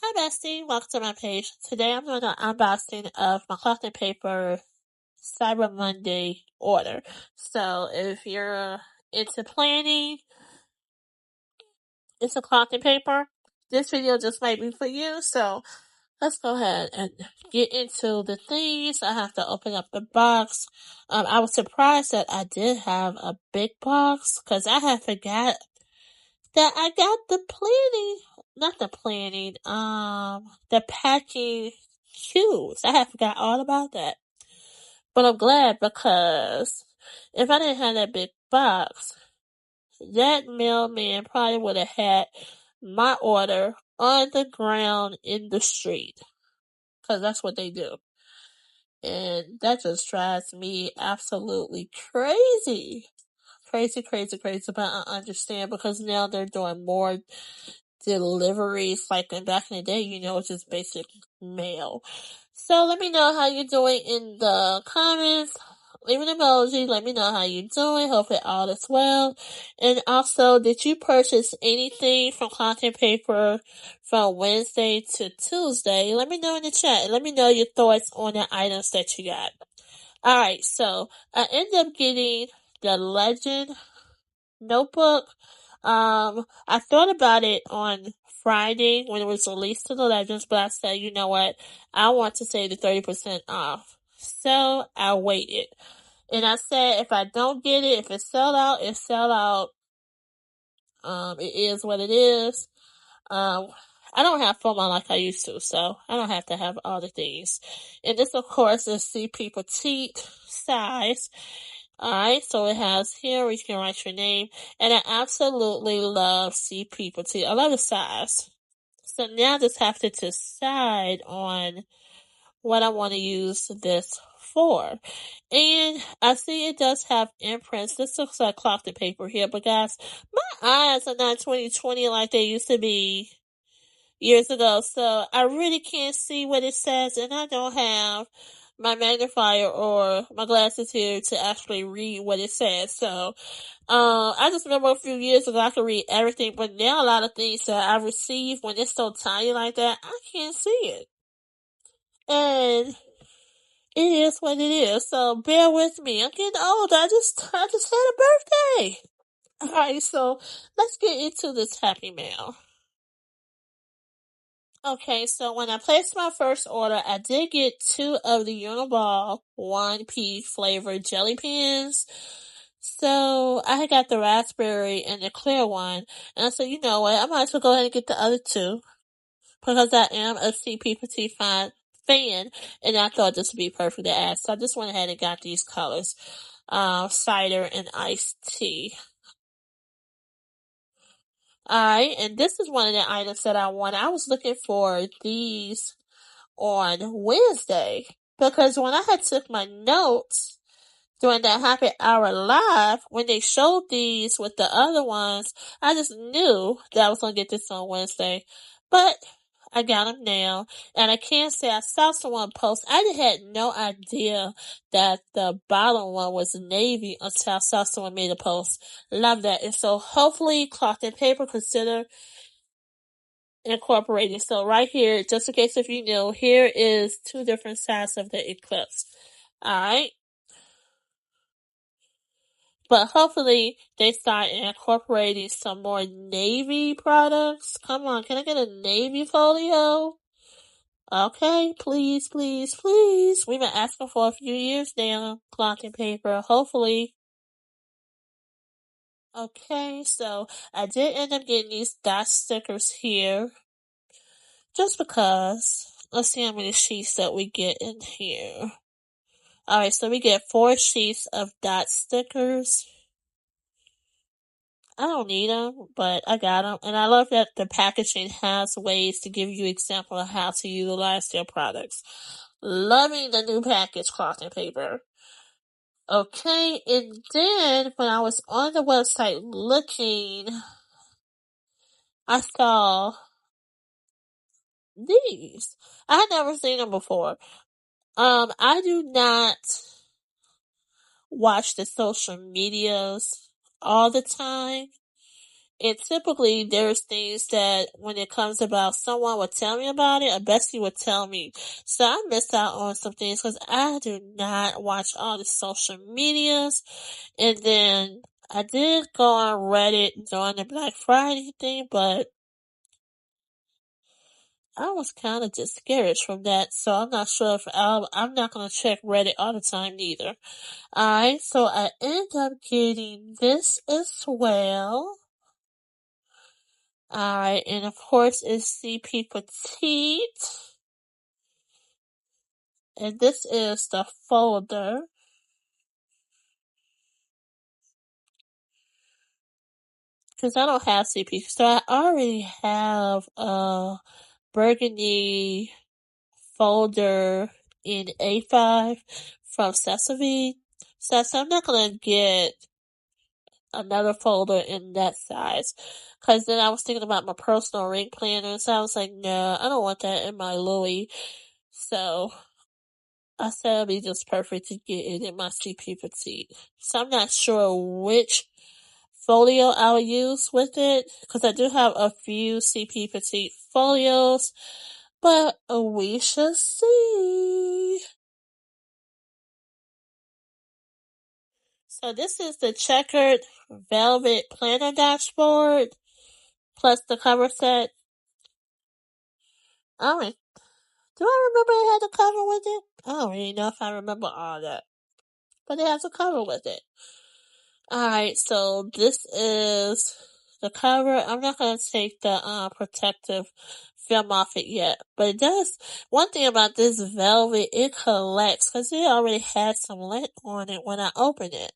Hi bestie, welcome to my page. Today I'm doing an unboxing of my cloth and paper Cyber Monday order. So if you're into planning, it's a cloth and paper. This video just might be for you. So let's go ahead and get into the things. I have to open up the box. I was surprised that I did have a big box because I had forgot that I got the packing shoes. I had forgot all about that. But I'm glad because if I didn't have that big box, that mailman probably would have had my order on the ground in the street. Because that's what they do. And that just drives me absolutely crazy. Crazy. But I understand because now they're doing more deliveries like back in the day, it's just basic mail. So let me know how you're doing in the comments. Leave an emoji. Let me know how you're doing. Hope it all is well. And also, did you purchase anything from Cloth and Paper from Wednesday to Tuesday? Let me know in the chat. And let me know your thoughts on the items that you got. Alright, so I ended up getting the Legend notebook. I thought about it on Friday when it was released to the Legends, but I said, you know what? I want to save the 30% off. So I waited. And I said, if I don't get it, if it's sell out, it's sell out. It is what it is. I don't have FOMO like I used to, so I don't have to have all the things. And this, of course, is CP Petite Size. Alright, so it has here where you can write your name. And I absolutely love CP Petite. I love the size. So now I just have to decide on what I want to use this for. And I see it does have imprints. This looks like cloth and paper here, but guys, my eyes are not 20/20 like they used to be years ago, so I really can't see what it says, and I don't have my magnifier or my glasses here to actually read what it says. So, I just remember a few years ago I could read everything, but now a lot of things that I receive when it's so tiny like that, I can't see it. And it is what it is. So bear with me. I'm getting old. I just had a birthday. Alright, so let's get into this Happy Mail. Okay, so when I placed my first order, I did get 2 of the Uni-ball 1P flavored jelly pens. So I had got the raspberry and the clear one. And I said, you know what, I might as well go ahead and get the other 2. Because I am a CP Petite fan. And I thought this would be perfect to add. So I just went ahead and got these colors. Cider and iced tea. Alright, and this is one of the items that I want. I was looking for these on Wednesday because when I had took my notes during that happy hour live, when they showed these with the other ones, I just knew that I was going to get this on Wednesday. But I got them now, and I can't say I saw someone post. I had no idea that the bottom one was navy until I saw someone made a post. Love that. And so hopefully Cloth and Paper consider incorporating. So right here, just in case if you knew, here is 2 different sides of the Eclipse. Alright. But hopefully they start incorporating some more navy products. Come on, can I get a navy folio? Okay, please. We've been asking for a few years now, Cloth and Paper. Hopefully. Okay, so I did end up getting these dot stickers here. Just because. Let's see how many sheets that we get in here. Alright, so we get 4 sheets of dot stickers. I don't need them, but I got them. And I love that the packaging has ways to give you example of how to utilize their products. Loving the new package, Cloth and Paper. Okay, and then when I was on the website looking, I saw these. I had never seen them before. I do not watch the social medias all the time. And typically there's things that when it comes about, someone would tell me about it, or Bessie would tell me. So I missed out on some things because I do not watch all the social medias. And then I did go on Reddit during the Black Friday thing, but I was kind of discouraged from that, so I'm not sure if I'm not going to check Reddit all the time either. Alright, so I end up getting this as well. Alright, and of course it's CP Petite. And this is the folder. Because I don't have CP, so I already have a burgundy folder in A5 from Sesame. So I'm not gonna get another folder in that size. Cause then I was thinking about my personal ring planner, so I was like, nah, I don't want that in my Louis. So I said it'd be just perfect to get it in my CP Petite. So I'm not sure which folio I'll use with it, because I do have a few CP Petite folios, but we shall see. So this is the Checkered Velvet Planner Dashboard, plus the cover set. Alright. Do I remember it had a cover with it? I don't really know if I remember all that. But it has a cover with it. Alright, so this is the cover. I'm not going to take the protective film off it yet. But it does. One thing about this velvet, it collects. Because it already had some lint on it when I opened it.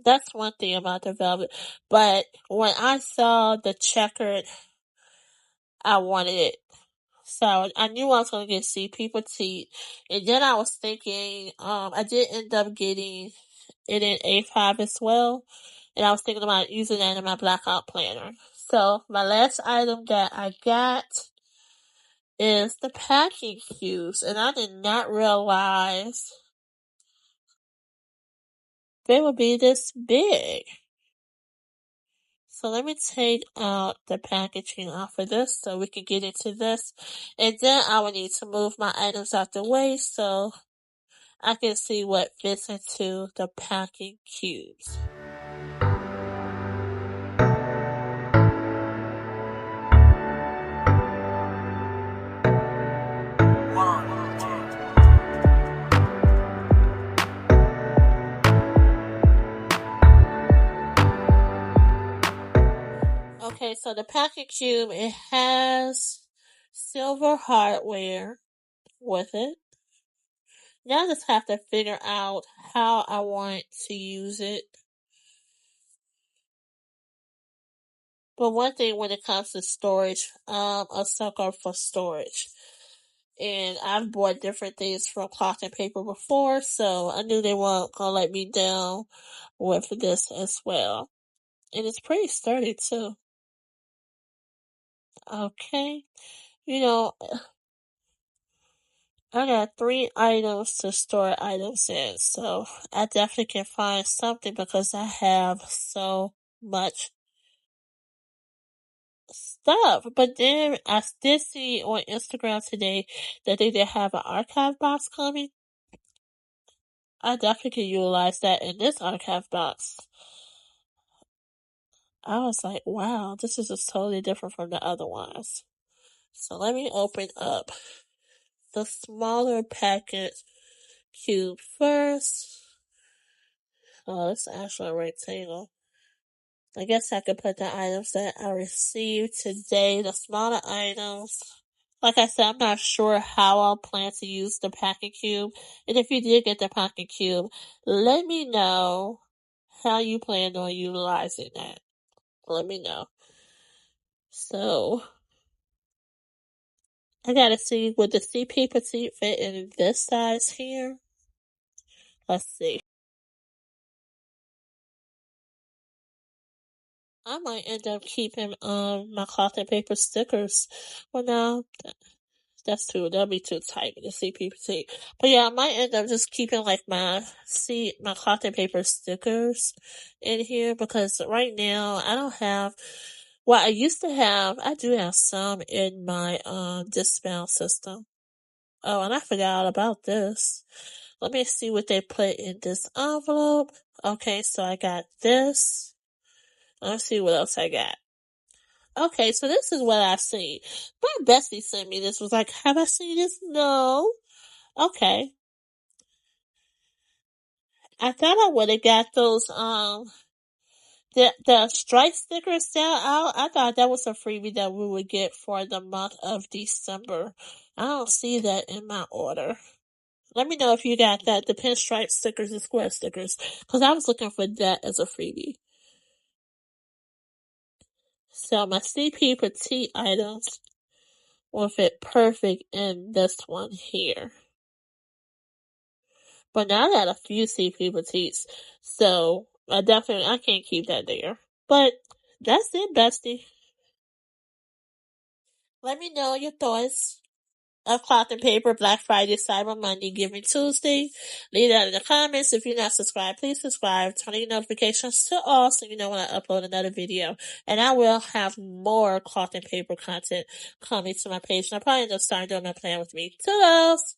That's one thing about the velvet. But when I saw the checkered, I wanted it. So I knew I was going to get CP Petite. And then I was thinking, I did end up getting it in A5 as well. And I was thinking about using that in my blackout planner. So my last item that I got is the packing cubes. And I did not realize they would be this big. So let me take out the packaging off of this so we can get into this. And then I will need to move my items out the way so I can see what fits into the packing cubes. Okay, so the packing cube, it has silver hardware with it. Now I just have to figure out how I want to use it. But one thing when it comes to storage, a sucker for storage. And I've bought different things from cloth and paper before, so I knew they weren't gonna let me down with this as well. And it's pretty sturdy too. Okay. You know, I got 3 items to store items in, so I definitely can find something because I have so much stuff. But then I did see on Instagram today that they did have an archive box coming. I definitely can utilize that in this archive box. I was like, wow, this is just totally different from the other ones. So let me open up the smaller packet cube first. Oh, it's actually a rectangle. I guess I could put the items that I received today, the smaller items. Like I said, I'm not sure how I'll plan to use the packing cube. And if you did get the packing cube, let me know how you plan on utilizing that. Let me know. So, I gotta see, would the CP Petite fit in this size here? Let's see. I might end up keeping my cloth and paper stickers. Well, no, That's too, that'll be too tight with the CPT. But yeah, I might end up just keeping like my cloth and paper stickers in here because right now I don't have what I used to have. I do have some in my discount system. Oh, and I forgot all about this. Let me see what they put in this envelope. Okay, so I got this. Let's see what else I got. Okay, so this is what I see. My bestie sent me this. Was like, have I seen this? No. Okay. I thought I would have got those the stripe stickers down out. I thought that was a freebie that we would get for the month of December. I don't see that in my order. Let me know if you got that, the pinstripe stickers and square stickers, because I was looking for that as a freebie. So my CP Petite items will fit perfect in this one here. But now I got a few CP Petites, so I can't keep that there. But that's it, bestie. Let me know your thoughts of cloth and paper, Black Friday, Cyber Monday, Giving Tuesday. Leave that in the comments. If you're not subscribed, please subscribe. Turn your notifications to all so you know when I upload another video. And I will have more cloth and paper content coming to my page. And I'll probably end up starting doing my plan with me. Toodles!